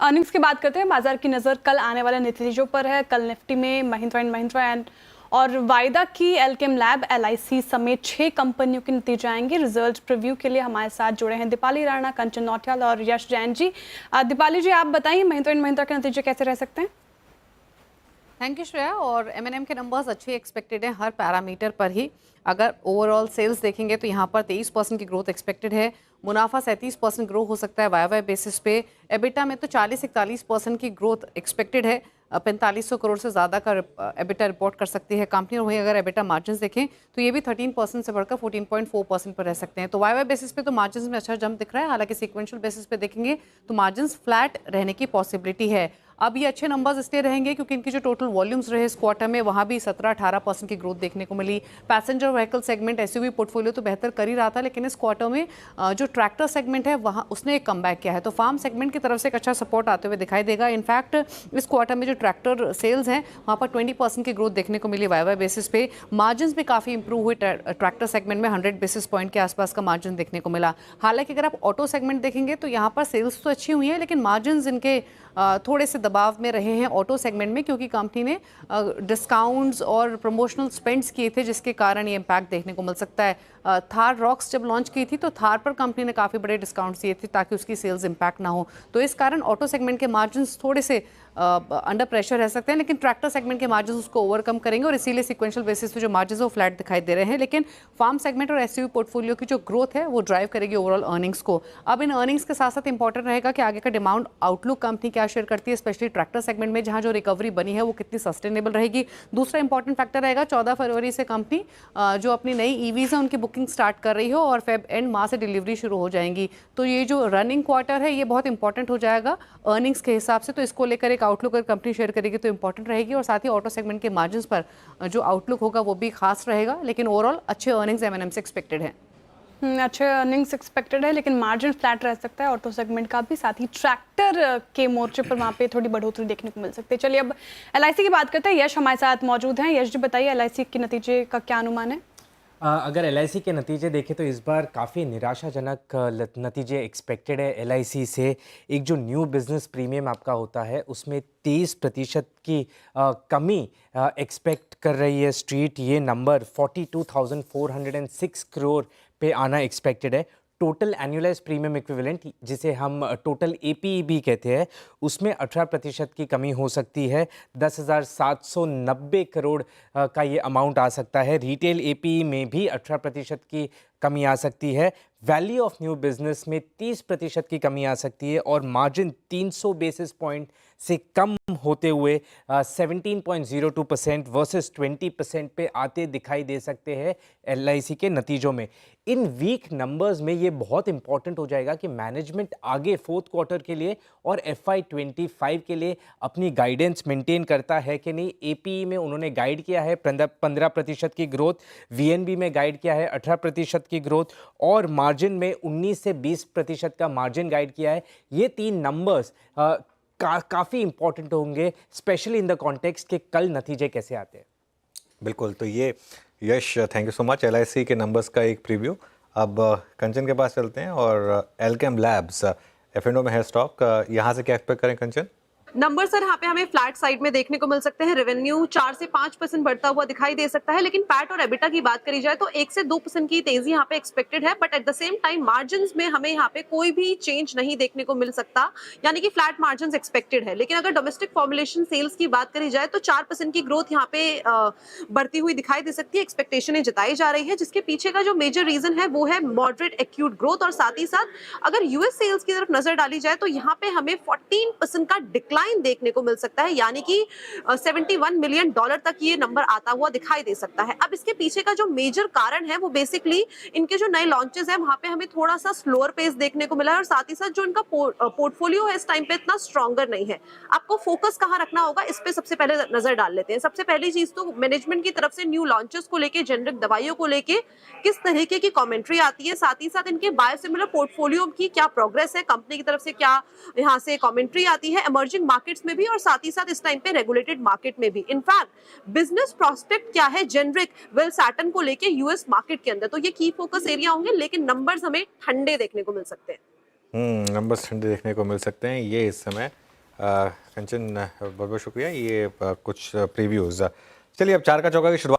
Earnings की बात करते हैं। बाजार की नज़र कल आने वाले नतीजों पर है। कल निफ्टी में महिंद्रा एंड महिंद्रा और वायदा की, एल्केम लैब, एलआईसी समेत 6 कंपनियों के नतीजे आएंगे। रिजल्ट प्रीव्यू के लिए हमारे साथ जुड़े हैं दीपाली राणा, कंचन नौटियाल और यश जैन जी। दीपाली जी, आप बताइए महिंद्रा एंड महिंद्रा के नतीजे कैसे रह सकते हैं? Thank you Shreya. और एम के नंबर्स अच्छे एक्सपेक्टेड हैं हर पैरामीटर पर ही। अगर ओवरऑल सेल्स देखेंगे तो यहाँ पर 23% की ग्रोथ एक्सपेक्टेड है। मुनाफा 37% ग्रो हो सकता है वाई बेसिस पे। एबिटा में तो 40-41% की ग्रोथ एक्सपेक्टेड है। 4500 करोड़ से ज़्यादा का एबिटा रिपोर्ट कर सकती है कंपनी। और वहीं अगर एबिटा मार्जिन देखें तो ये भी 13% से बढ़कर 14.4% पर रह सकते हैं। तो वाई बेसिस पे तो मार्जिन में अच्छा जंप दिख रहा है। हालांकि सीक्वेंशियल बेसिस पे देखेंगे तो मार्जिन फ्लैट रहने की पॉसिबिलिटी है। अब ये अच्छे नंबर्स इसलिए रहेंगे क्योंकि इनकी जो टोटल वॉल्यूम्स रहे इस क्वार्टर में वहाँ भी 17-18% की ग्रोथ देखने को मिली। Passenger vehicle segment SUV portfolio तो बेहतर कर ही रहा था, लेकिन इस क्वार्टर में जो ट्रैक्टर सेगमेंट है वहाँ उसने एक कमबैक किया है। तो फार्म सेगमेंट की तरफ से एक अच्छा सपोर्ट आते हुए दिखाई देगा। इनफैक्ट इस क्वार्टर में जो ट्रैक्टर सेल्स हैं वहाँ पर 20% की ग्रोथ देखने को मिली वाई बेसिस पे। मार्जिन भी काफ़ी इंप्रूव हुए। ट्रैक्टर सेगमेंट में 100 बेसिस पॉइंट के आसपास का मार्जिन देखने को मिला। हालांकि अगर आप ऑटो सेगमेंट देखेंगे तो यहाँ पर सेल्स तो अच्छी हुई है, लेकिन मार्जिन इनके थोड़े से दबाव में रहे हैं ऑटो सेगमेंट में, क्योंकि कंपनी ने डिस्काउंट्स और प्रमोशनल स्पेंड्स किए थे, जिसके कारण ये इम्पैक्ट देखने को मिल सकता है। थार रॉक्स जब लॉन्च की थी तो थार पर कंपनी ने काफ़ी बड़े डिस्काउंट्स दिए थे ताकि उसकी सेल्स इम्पैक्ट ना हो। तो इस कारण ऑटो सेगमेंट के मार्जिन थोड़े से अंडर प्रेशर रह सकते हैं, लेकिन ट्रैक्टर सेगमेंट के मार्जिन उसको ओवरकम करेंगे और इसीलिए सिक्वेंशियल बेसिस पे जो मार्जिन वो फ्लैट दिखाई दे रहे हैं। लेकिन फार्म सेगमेंट और एसयूवी पोर्टफोलियो की जो ग्रोथ है वो ड्राइव करेगी ओवरऑल अर्निंग्स को। अब इन अर्निंग्स के साथ साथ इंपॉर्टेंट रहेगा कि आगे का डिमांड आउटलुक कंपनी क्या शेयर करती है, स्पेशली ट्रैक्टर सेगमेंट में जहां जो रिकवरी बनी है वो कितनी सस्टेनेबल रहेगी। दूसरा इंपॉर्टेंट फैक्टर रहेगा 14 फरवरी से कंपनी जो अपनी नई ईवीज है उनकी बुकिंग स्टार्ट कर रही हो और फेब एंड माह से डिलीवरी शुरू हो जाएंगी। तो ये जो रनिंग क्वार्टर है ये बहुत इंपॉर्टेंट हो जाएगा अर्निंग्स के हिसाब से। तो इसको लेकर एक आउटलुक अगर कंपनी शेयर करेगी तो इंपॉर्टेंट रहेगी। और साथ ही ऑटो सेगमेंट के मार्जिन पर जो आउटलुक होगा वो भी खास रहेगा। लेकिन ओवरऑल अच्छे अर्निंग्स एम से एक्सपेक्टेड है। अच्छे अर्निंग्स एक्सपेक्टेड है, लेकिन मार्जिन फ्लैट रह सकता है ऑटो सेगमेंट का भी। साथ ही ट्रैक्टर के मोर्चे पर वहाँ पे थोड़ी बढ़ोतरी देखने को मिल सकती है। चलिए अब एलआईसी की बात करते हैं। यश हमारे साथ मौजूद हैं। यश जी, बताइए एलआईसी के नतीजे का क्या अनुमान है? अगर एलआईसी के नतीजे देखें तो इस बार काफ़ी निराशाजनक नतीजे एक्सपेक्टेड है एलआईसी से। एक जो न्यू बिजनेस प्रीमियम आपका होता है उसमें 23% की कमी एक्सपेक्ट कर रही है स्ट्रीट। ये नंबर 42,406 करोड़ पे आना एक्सपेक्टेड है। टोटल एनुअलाइज प्रीमियम इक्विवेलेंट, जिसे हम टोटल एपीई भी कहते हैं, उसमें 18% की कमी हो सकती है। 10,790 करोड़ का ये अमाउंट आ सकता है। रिटेल एपीई में भी 18% की कमी आ सकती है। वैल्यू ऑफ न्यू बिजनेस में 30% की कमी आ सकती है और मार्जिन 300 बेसिस पॉइंट से कम होते हुए 17.02% वर्सेस 20% पे आते दिखाई दे सकते हैं एलआईसी के नतीजों में। इन वीक नंबर्स में ये बहुत इंपॉर्टेंट हो जाएगा कि मैनेजमेंट आगे फोर्थ क्वार्टर के लिए और FY25 के लिए अपनी गाइडेंस मेंटेन करता है कि नहीं। एपीई में उन्होंने गाइड किया है 15% की ग्रोथ, वीएनबी में गाइड किया है 18% की ग्रोथ और मार्जिन में 19 से 20% का मार्जिन गाइड किया है। ये 3 नंबर्स काफ़ी इंपॉर्टेंट होंगे, स्पेशली इन द कॉन्टेक्स्ट के कल नतीजे कैसे आते हैं। बिल्कुल, तो ये Yash, thank you so much LIC के नंबर्स का एक प्रीव्यू। अब कंचन के पास चलते हैं और एल्केम लैब्स एफ&ओ में है स्टॉक, यहाँ से क्या एक्सपेक्ट करें कंचन? नंबर सर यहाँ पे हमें फ्लैट साइड में देखने को मिल सकते हैं। रेवेन्यू 4 से 5% बढ़ता हुआ दिखाई दे सकता है, लेकिन पैट और एबिटा की बात करी जाए तो 1 से 2% की तेजी यहाँ पे एक्सपेक्टेड है। But at the same time margin में हमें यहाँ पे कोई भी चेंज नहीं देखने को मिल सकता, यानी कि फ्लैट मार्जिन एक्सपेक्टेड है। लेकिन अगर डोमेस्टिक फॉर्मुलेशन सेल्स की बात करी जाए तो 4% की ग्रोथ यहाँ पे बढ़ती हुई दिखाई दे सकती है, एक्सपेक्टेशन जताई जा रही है। जिसके पीछे का जो मेजर रीजन है वो है मॉडरेट एक्यूट ग्रोथ। और साथ ही साथ अगर यूएस सेल्स की तरफ नजर डाली जाए तो यहाँ पे हमें 14% का डिक्लाइन देखने को मिल सकता है, यानी कि $71 मिलियन तक ये नंबर आता हुआ दिखाई दे सकता है। अब इसके पीछे का जो मेजर कारण है वो बेसिकली इनके जो नए लॉन्चेस हैं वहां पे हमें थोड़ा सा स्लोअर पेस देखने को मिला है और साथ ही साथ जो इनका पोर्टफोलियो है इस टाइम पे इतना स्ट्रॉन्गर नहीं है। आपको फोकस कहां रखना होगा इस पे सबसे पहले नजर डाल लेते हैं। सबसे पहली चीज तो मैनेजमेंट की तरफ से न्यू लॉन्चेस को लेके, जेनरिक दवाइयों को लेके किस तरीके की कमेंट्री आती है, साथ ही साथ इनके बायोसिमिलर पोर्टफोलियो की क्या प्रोग्रेस है, कंपनी की तरफ से क्या यहाँ से कमेंट्री आती है इमर्जिंग मार्केट्स में भी और साथ ही साथ इस टाइम पे रेगुलेटेड मार्केट में भी। इनफैक्ट बिजनेस प्रोस्पेक्ट क्या है जेनरिक वेलसाटन को लेके यूएस मार्केट के अंदर, तो ये की फोकस एरिया होंगे। लेकिन नंबर्स हमें ठंडे देखने को मिल सकते हैं। नंबर्स ठंडे देखने को मिल सकते हैं, ये इस समय कंचन बहुत बहुत शुक्रिया, ये कुछ प्रीव्यूज़। चलिए अब चार का चौका की शुरुआत